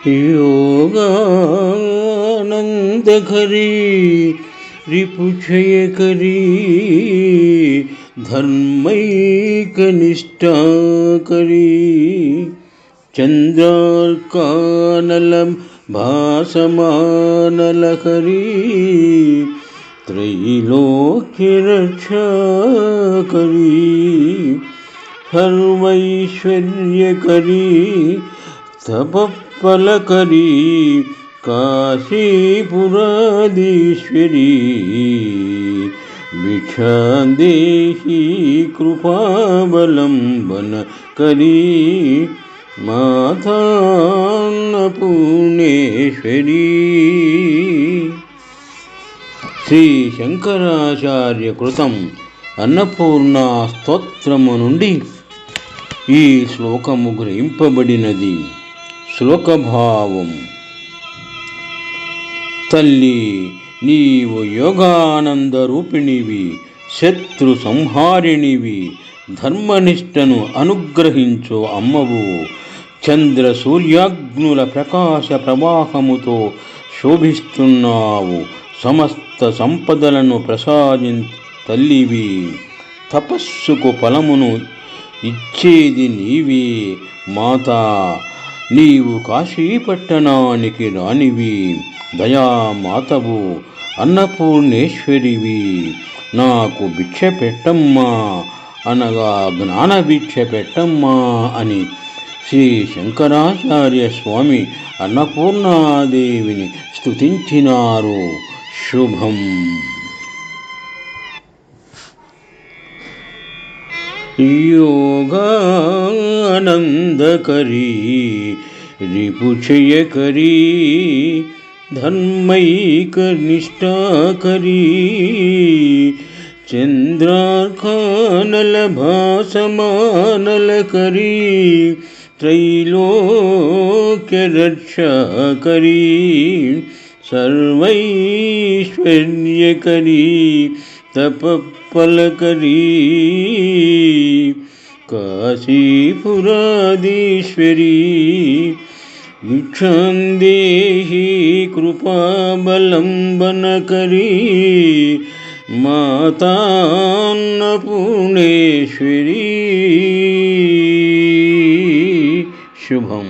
योगानंदकरी रिपुक्षयकरी धर्मैकनिष्ठाकरी चंद्रार्कानलं भासमानलकरी त्रैलोक्यरक्षाकरी सर्वैश्वर्यकरी तपःफलकरी काशीपुराधीश्वरी भिक्षादेहि कृपावलंबनकरी मातान्नपूर्णेश्वरी. శ్రీ శంకరాచార్య కృతం అన్నపూర్ణ స్తోత్రము నుండి ఈ శ్లోకము గ్రహింపబడినది. శ్లోకభావం. తల్లి, నీవు యోగానంద రూపిణివి, శత్రు సంహారిణివి, ధర్మనిష్టను అనుగ్రహించు అమ్మవు. చంద్ర సూర్యాగ్నుల ప్రకాశ ప్రవాహముతో శోభిస్తున్నావు. సమస్త సంపదలను ప్రసాదించు తల్లివి. తపస్సుకు ఫలమును ఇచ్చేది నీవే మాతా. నీవు కాశీపట్టణానికి రాణివి, దయామాతవు, అన్నపూర్ణేశ్వరివి. నాకు భిక్ష పెట్టమ్మా అనగా జ్ఞాన భిక్ష పెట్టమ్మా అని శ్రీ శంకరాచార్య స్వామి అన్నపూర్ణాదేవిని స్తుతించినారు. శుభం. योगानंदकरी रिपुक्षयकरी धर्मैकनिष्ठाकरी चंद्रार्कानलभासमानलकरी त्रैलोक्यरक्षाकरी सर्वैश्वर्यकरी तपःफलकरी काशीपुराधीश्वरी भिक्षादेहि कृपावलंबनकरी मातान्नपूर्णेश्वरी. शुभम.